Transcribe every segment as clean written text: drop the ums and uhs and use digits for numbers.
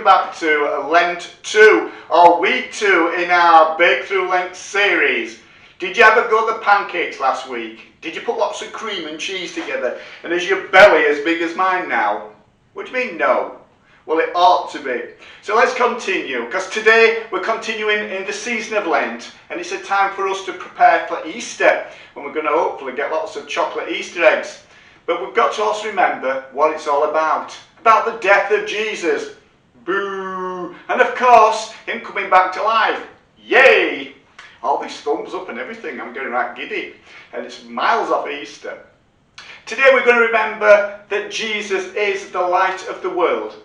welcome back to Lent 2, or week 2 in our Bake Through Lent series. Did you ever go the pancakes last week? Did you put lots of cream and cheese together? And is your belly as big as mine now? What do you mean no? Well, it ought to be. So let's continue, because today we're continuing in the season of Lent, and it's a time for us to prepare for Easter, and we're going to hopefully get lots of chocolate Easter eggs. But we've got to also remember what it's all about the death of Jesus. Boo! And of course, him coming back to life. Yay! All these thumbs up and everything, I'm getting right giddy. And it's miles off Easter. Today we're going to remember that Jesus is the light of the world.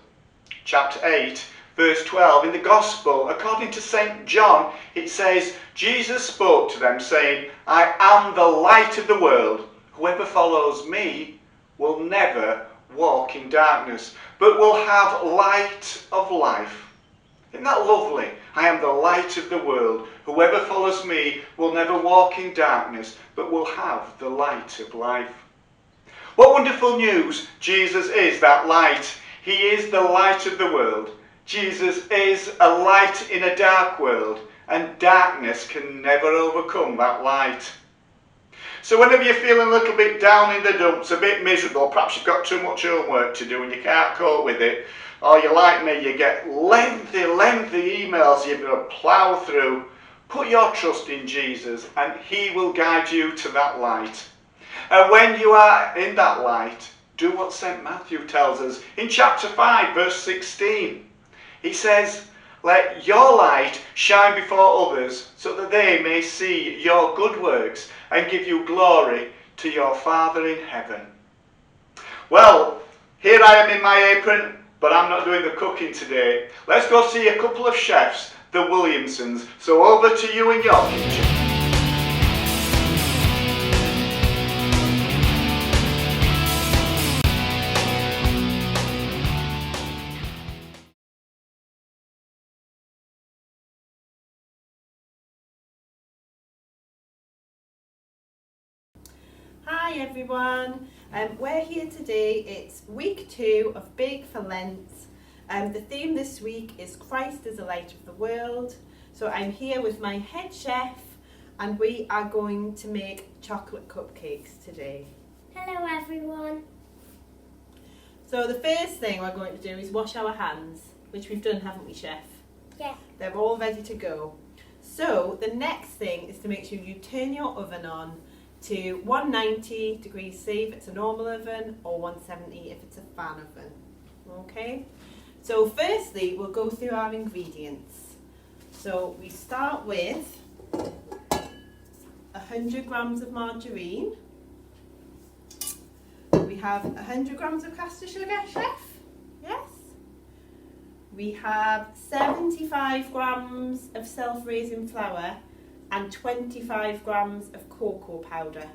Chapter 8, verse 12, in the Gospel, according to St. John, it says, Jesus spoke to them, saying, I am the light of the world. Whoever follows me will never walk in darkness, but will have light of life. Isn't that lovely? I am the light of the world. Whoever follows me will never walk in darkness, but will have the light of life. What wonderful news! Jesus is that light. He is the light of the world. Jesus is a light in a dark world, and darkness can never overcome that light. So whenever you're feeling a little bit down in the dumps, a bit miserable, perhaps you've got too much homework to do and you can't cope with it, or you're like me, you get lengthy emails you've got to plough through, put your trust in Jesus and he will guide you to that light. And when you are in that light, do what St. Matthew tells us in chapter 5, verse 16. He says, let your light shine before others, so that they may see your good works and give you glory to your Father in heaven. Well, here I am in my apron, but I'm not doing the cooking today. Let's go see a couple of chefs, the Williamsons. So over to you in your kitchen. Hi everyone, we're here today. It's week 2 of Bake for Lent. The theme this week is Christ is the light of the world. So I'm here with my head chef and we are going to make chocolate cupcakes today. Hello everyone. So the first thing we're going to do is wash our hands, which we've done, haven't we, Chef? Yeah. They're all ready to go. So the next thing is to make sure you turn your oven on to 190 degrees C if it's a normal oven, or 170 if it's a fan oven. Okay, so firstly we'll go through our ingredients. So we start with 100 grams of margarine. We have 100 grams of caster sugar, Chef? Yes. We have 75 grams of self-raising flour and 25 grams of cocoa powder,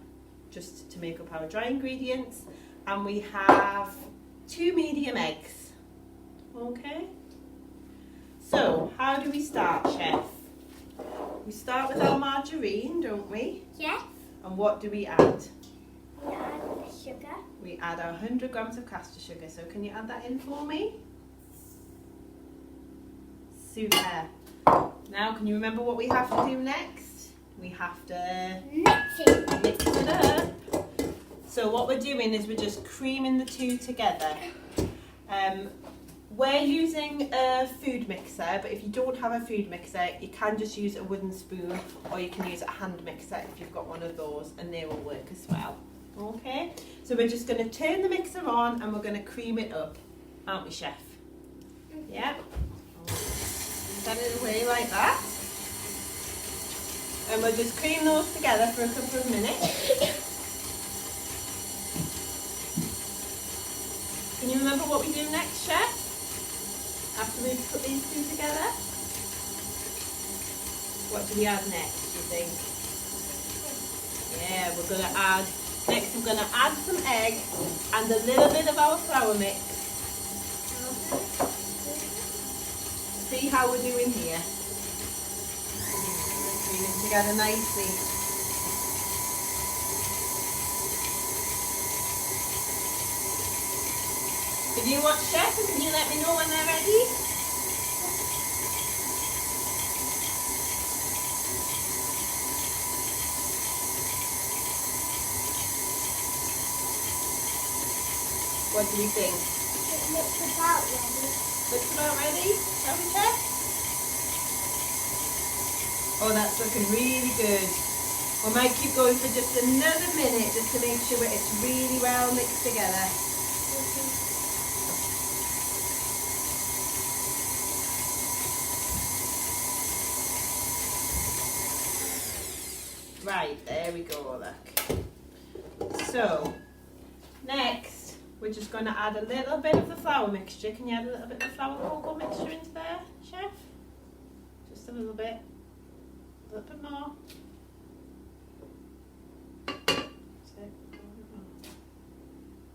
just to make up our dry ingredients. And we have 2 medium eggs. Okay? So, how do we start, Chef? We start with our margarine, don't we? Yes. And what do we add? We add the sugar. We add our 100 grams of caster sugar. So can you add that in for me? Super. Now, can you remember what we have to do next? We have to Mix it. mix it up. So what we're doing is we're just creaming the two together. We're using a food mixer, but if you don't have a food mixer, you can just use a wooden spoon, or you can use a hand mixer if you've got one of those, and they will work as well. Okay, so we're just going to turn the mixer on and we're going to cream it up, aren't we, Chef? Yeah. Set it away like that. And we'll just cream those together for a couple of minutes. Can you remember what we do next, Chef? After we've put these two together? What do we add next, do you think? Yeah, we're going to add, next we're going to add some egg and a little bit of our flour mix. See how we're doing here. Creaming together nicely. Can you watch, Chef, and can you let me know when they're ready? What do you think? It looks about ready. Looks about ready? Shall we check? Oh, that's looking really good. We might keep going for just another minute just to make sure it's really well mixed together. Right, there we go, look. So, next, we're just going to add a little bit of the flour mixture. Can you add a little bit of flour cocoa mixture into there, Chef? Just a little bit. A little bit more. That's it.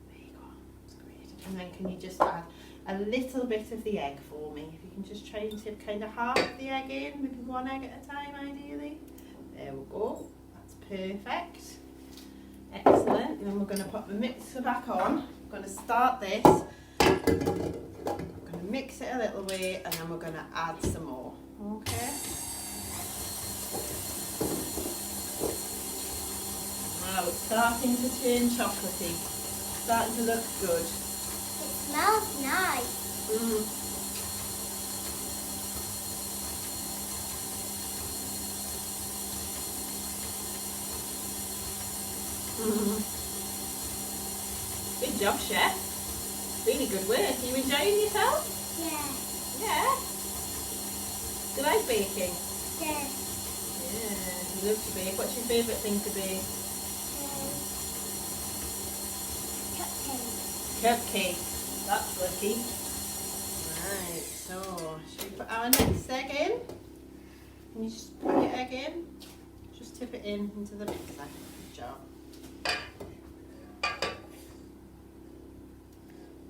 There you go. That's great. And then can you just add a little bit of the egg for me? If you can just try and tip kind of half of the egg in, maybe one egg at a time ideally. There we go. That's perfect. Excellent. Then we're going to put the mixer back on. I'm going to start this. I'm going to mix it a little bit and then we're going to add some more. Okay. Wow, it's starting to turn chocolatey. Starting to look good. It smells nice. Good job, Chef. Really good work. Are you enjoying yourself? Yeah. Yeah. Do you like baking? Yeah. Yeah, you love to bake. What's your favourite thing to bake? Cupcakes. Cupcakes. That's lucky. Right, so should we put our next egg in? Can you just put your egg in? Just tip it in into the mixer. Good job.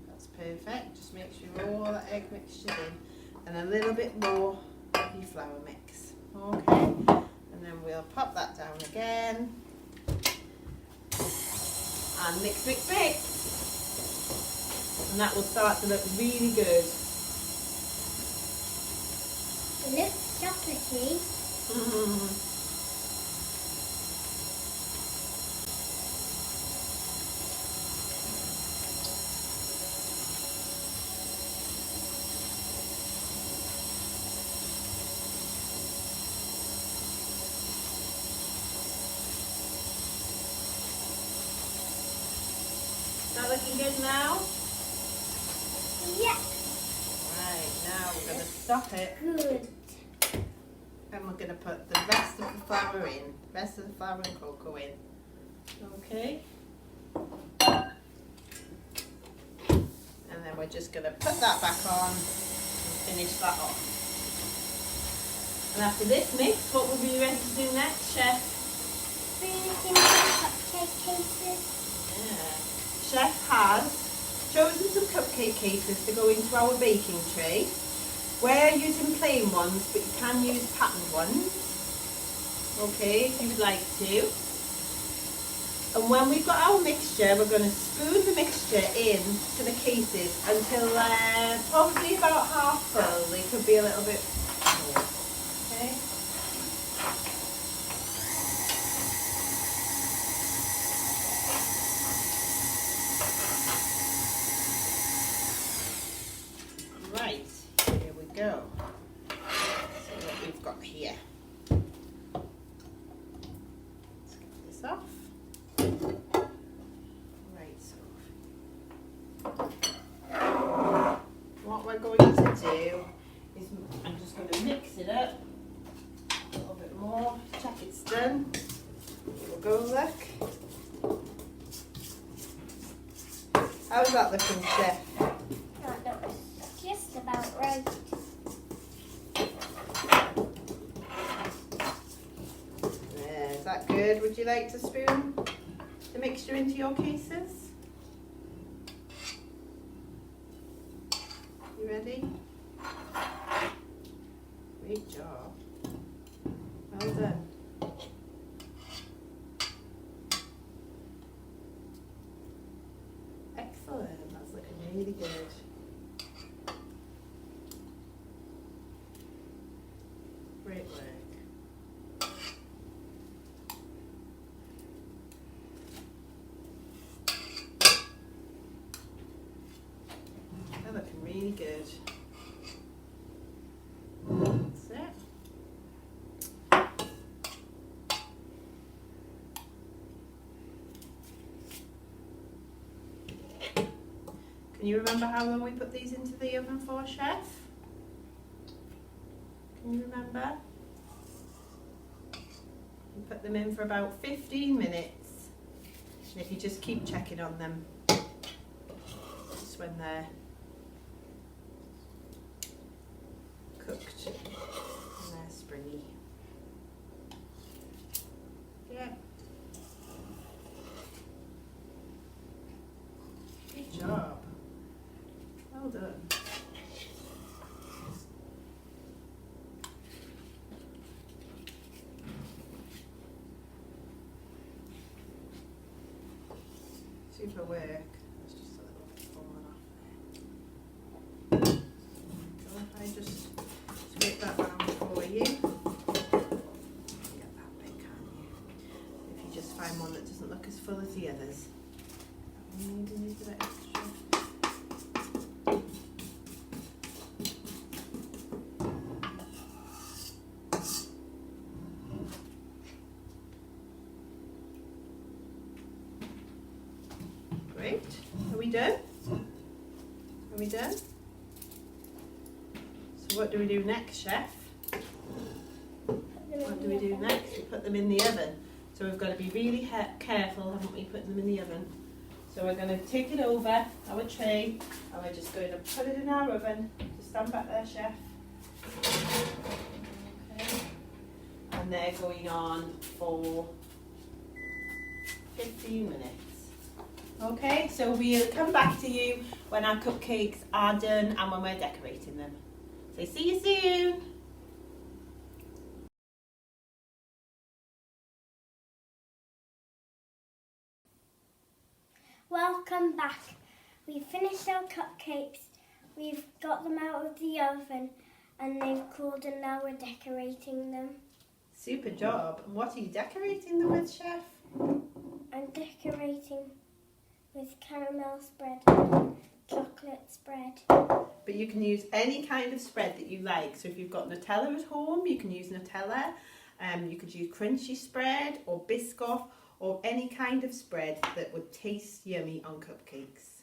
That's perfect. Just make sure all the egg mixture's in. And a little bit more of your flour mix. Okay. And then we'll pop that down again. And mix, mix, mix. And that will start to look really good. It looks chocolatey. Is that looking good now? Yeah. Right, now we're going to stop it. Good. And we're going to put the rest of the flour in. Rest of the flour and cocoa in. Okay. And then we're just going to put that back on and finish that off. And after this mix, what will we be ready to do next, Chef? Put it in the cupcake cases. Yeah. Chef has chosen some cupcake cases to go into our baking tray. We're using plain ones, but you can use patterned ones. Okay, if you would like to. And when we've got our mixture, we're going to spoon the mixture in to the cases until they're probably about half full. They could be a little bit more. Okay. Right, here we go. See what we've got here. Let's get this off. Right, so what we're going to do is I'm just going to mix it up a little bit more. Check it's done. Here we go, look. How's that looking, Chef? That looks just about right. Yeah, is that good? Would you like to spoon the mixture into your cases? You ready? Great job. Well done. Excellent. That's looking really good. Great work. really good. That's it. Can you remember how long we put these into the oven for, Chef? Can you remember? You put them in for about 15 minutes. And if you just keep checking on them, just when they're cooked and they're springy. Yeah. Good job. Well done. Super work. There's just a little bit falling off there. So if I just scrape that round for you. Get that bit, can't you? If you just find one that doesn't look as full as the others. That one maybe needs a bit extra. Great. Are we done? Are we done? So what do we do next, Chef? What do we do next? We put them in the oven. So we've got to be really careful, haven't we, putting them in the oven. So we're going to take it over our tray and we're just going to put it in our oven. Just stand back there, Chef. Okay. And they're going on for 15 minutes. Okay, so we'll come back to you when our cupcakes are done and when we're decorating them. So see you soon. Welcome back. We've finished our cupcakes. We've got them out of the oven and they've cooled and now we're decorating them. Super job. And what are you decorating them with, Chef? I'm decorating with caramel spread, chocolate spread. But you can use any kind of spread that you like. So if you've got Nutella at home, you can use Nutella. You could use crunchy spread or Biscoff or any kind of spread that would taste yummy on cupcakes.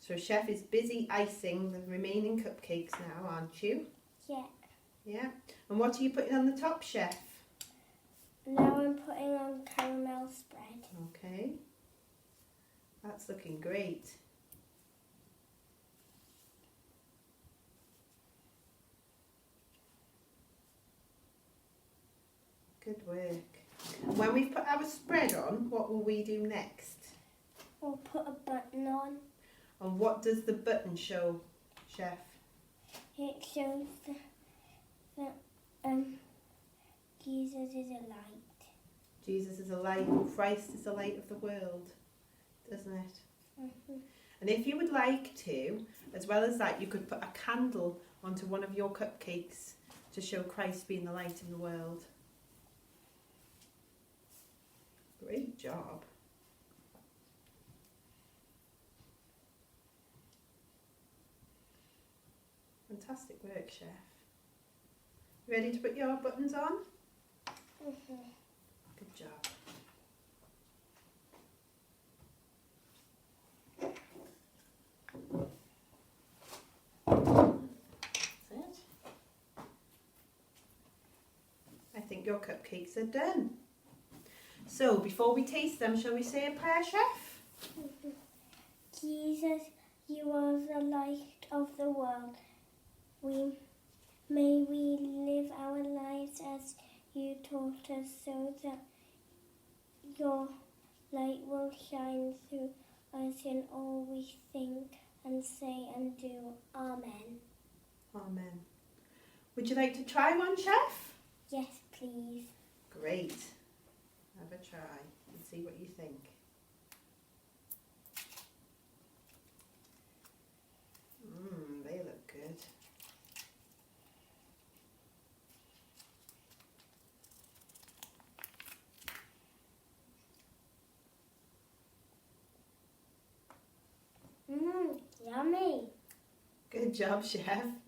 So Chef is busy icing the remaining cupcakes now, aren't you? Yeah. Yeah. And what are you putting on the top, Chef? Now I'm putting on caramel spread. Okay. That's looking great. Good work. When we've put our spread on, what will we do next? We'll put a button on. And what does the button show, Chef? It shows that Jesus is a light. Jesus is a light, Christ is the light of the world, doesn't it? Mm-hmm. And if you would like to, as well as that, you could put a candle onto one of your cupcakes to show Christ being the light in the world. Great job. Fantastic work, Chef. You ready to put your buttons on? Mm-hmm. Good job. That's it. I think your cupcakes are done. So before we taste them, shall we say a prayer, Chef? Mm-hmm. Jesus, you are the light of the world. May we live our lives as you taught us so that your light will shine through us in all we think and say and do. Amen. Amen. Would you like to try one, Chef? Yes, please. Great. Have a try and see what you think. They look good. Yummy. Good job, Chef.